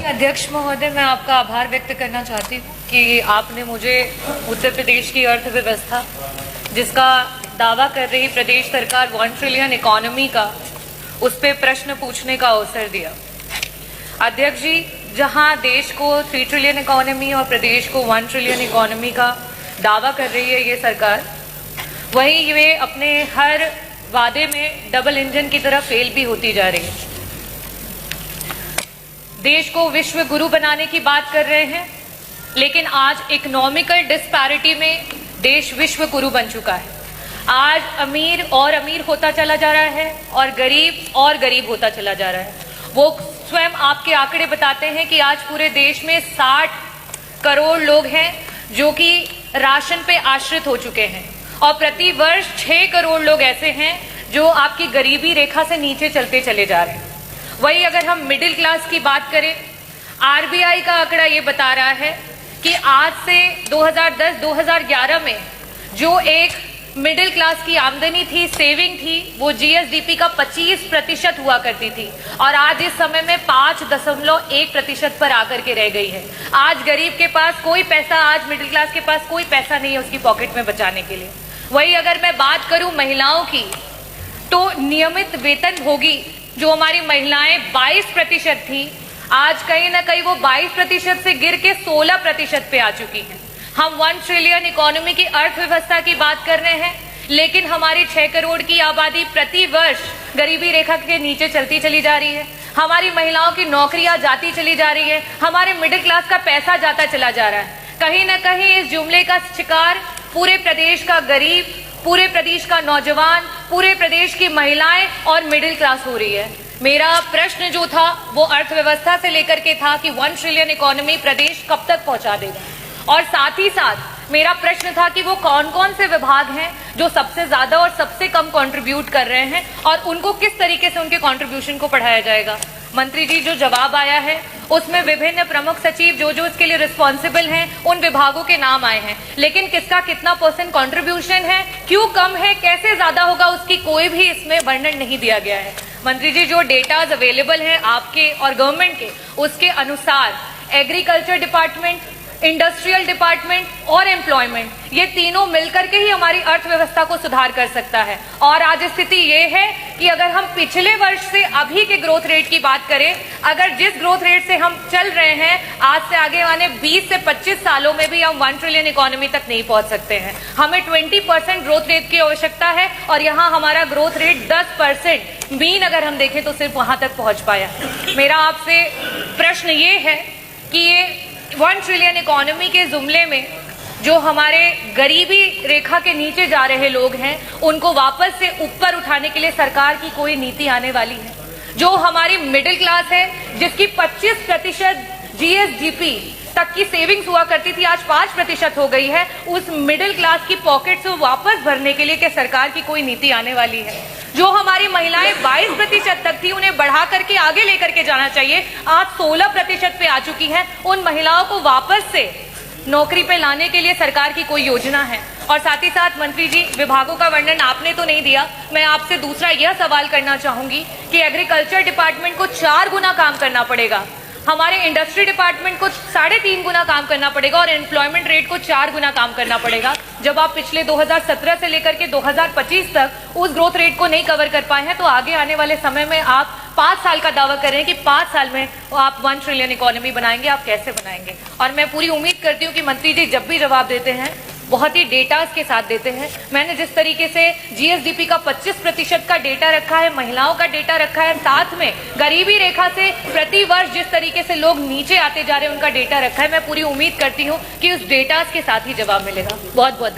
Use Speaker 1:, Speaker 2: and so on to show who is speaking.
Speaker 1: अध्यक्ष महोदय, मैं आपका आभार व्यक्त करना चाहती हूँ कि आपने मुझे उत्तर प्रदेश की अर्थव्यवस्था, जिसका दावा कर रही प्रदेश सरकार 1 ट्रिलियन इकोनॉमी का, उस पे प्रश्न पूछने का अवसर दिया। अध्यक्ष जी, जहां देश को 3 ट्रिलियन इकोनॉमी और प्रदेश को 1 ट्रिलियन इकोनॉमी का दावा कर रही है ये सरकार, वहीं वे अपने हर वादे में डबल इंजन की तरह फेल भी होती जा रही है। देश को विश्व गुरु बनाने की बात कर रहे हैं, लेकिन आज इकोनॉमिकल डिस्पैरिटी में देश विश्व गुरु बन चुका है। आज अमीर और अमीर होता चला जा रहा है और गरीब होता चला जा रहा है। वो स्वयं आपके आंकड़े बताते हैं कि आज पूरे देश में 60 करोड़ लोग हैं जो कि राशन पे आश्रित हो चुके हैं और प्रति वर्ष 6 करोड़ लोग ऐसे हैं जो आपकी गरीबी रेखा से नीचे चलते चले जा रहे हैं। वही अगर हम मिडिल क्लास की बात करें, आरबीआई का आंकड़ा ये बता रहा है कि आज से 2010-2011 में जो एक मिडिल क्लास की आमदनी थी, सेविंग थी, वो जीएसडीपी का 25% हुआ करती थी और आज इस समय में 5.1% पर आकर के रह गई है। आज गरीब के पास कोई पैसा, आज मिडिल क्लास के पास कोई पैसा नहीं है उसकी पॉकेट में बचाने के लिए। वही अगर मैं बात करूं महिलाओं की, तो नियमित वेतनभोगी जो हमारी महिलाएं 22% थी, आज कहीं ना कहीं वो 22% से गिर के 16% पे आ चुकी हैं। हम 1 ट्रिलियन इकोनॉमी की अर्थव्यवस्था की बात कर रहे हैं, लेकिन हमारी 6 करोड़ की आबादी प्रति वर्ष गरीबी रेखा के नीचे चलती चली जा रही है। हमारी महिलाओं की नौकरियां जाती चली जा रही है, हमारे मिडिल क्लास का पैसा जाता चला जा रहा है। कहीं ना कहीं इस जुमले का शिकार पूरे प्रदेश का गरीब, पूरे प्रदेश का नौजवान, पूरे प्रदेश की महिलाएं और मिडिल क्लास हो रही है। मेरा प्रश्न जो था वो अर्थव्यवस्था से लेकर के था कि 1 ट्रिलियन इकोनॉमी प्रदेश कब तक पहुंचा देगा, और साथ ही साथ मेरा प्रश्न था कि वो कौन कौन से विभाग हैं जो सबसे ज्यादा और सबसे कम कंट्रीब्यूट कर रहे हैं और उनको किस तरीके से उनके कंट्रीब्यूशन को बढ़ाया जाएगा। मंत्री जी, जो जवाब आया है उसमें विभिन्न प्रमुख सचिव जो इसके लिए रिस्पॉन्सिबल हैं उन विभागों के नाम आए हैं, लेकिन किसका कितना % कंट्रीब्यूशन है, क्यों कम है, कैसे ज्यादा होगा, उसकी कोई भी इसमें वर्णन नहीं दिया गया है। मंत्री जी, जो डेटाज अवेलेबल हैं आपके और गवर्नमेंट के, उसके अनुसार एग्रीकल्चर डिपार्टमेंट, इंडस्ट्रियल डिपार्टमेंट और एम्प्लॉयमेंट, ये तीनों मिलकर के ही हमारी अर्थव्यवस्था को सुधार कर सकता है। और आज स्थिति ये है कि अगर हम पिछले वर्ष से अभी के ग्रोथ रेट की बात करें, अगर जिस ग्रोथ रेट से हम चल रहे हैं, आज से आगे वाले 20 से 25 सालों में भी हम 1 ट्रिलियन इकोनॉमी तक नहीं पहुंच सकते हैं। हमें 20% ग्रोथ रेट की आवश्यकता है और यहाँ हमारा ग्रोथ रेट 10% मीन अगर हम देखें तो सिर्फ वहां तक पहुंच पाया। मेरा आपसे प्रश्न ये है कि ये 1 ट्रिलियन इकोनॉमी के जुमले में जो हमारे गरीबी रेखा के नीचे जा रहे लोग हैं, उनको वापस से ऊपर उठाने के लिए सरकार की कोई नीति आने वाली है? जो हमारी मिडिल क्लास है, जिसकी 25% जीएसडीपी तक की सेविंग्स हुआ करती थी, आज 5% हो गई है, उस मिडिल क्लास की पॉकेट से वापस भरने के लिए क्या सरकार की कोई नीति आने वाली है? जो हमारी महिलाएं 22% तक थी, उन्हें बढ़ा करके आगे लेकर के जाना चाहिए, आज 16% पे आ चुकी हैं। उन महिलाओं को वापस से नौकरी पे लाने के लिए सरकार की कोई योजना है? और साथ ही साथ मंत्री जी, विभागों का वर्णन आपने तो नहीं दिया, मैं आपसे दूसरा यह सवाल करना चाहूंगी कि एग्रीकल्चर डिपार्टमेंट को 4 गुना काम करना पड़ेगा, हमारे इंडस्ट्री डिपार्टमेंट को 3.5 गुना काम करना पड़ेगा और एम्प्लॉयमेंट रेट को 4 गुना काम करना पड़ेगा। जब आप पिछले 2017 से लेकर के 2025 तक उस ग्रोथ रेट को नहीं कवर कर पाए हैं, तो आगे आने वाले समय में आप 5 साल का दावा कर रहे हैं कि 5 साल में आप 1 ट्रिलियन इकोनॉमी बनाएंगे, आप कैसे बनाएंगे? और मैं पूरी उम्मीद करती हूँ कि मंत्री जी जब भी जवाब देते हैं बहुत ही डेटाज के साथ देते हैं। मैंने जिस तरीके से जीएसडीपी का 25% का डेटा रखा है, महिलाओं का डेटा रखा है, साथ में गरीबी रेखा से प्रति वर्ष जिस तरीके से लोग नीचे आते जा रहे हैं उनका डेटा रखा है, मैं पूरी उम्मीद करती हूँ कि उस डेटाज के साथ ही जवाब मिलेगा। बहुत बहुत धन्यवाद।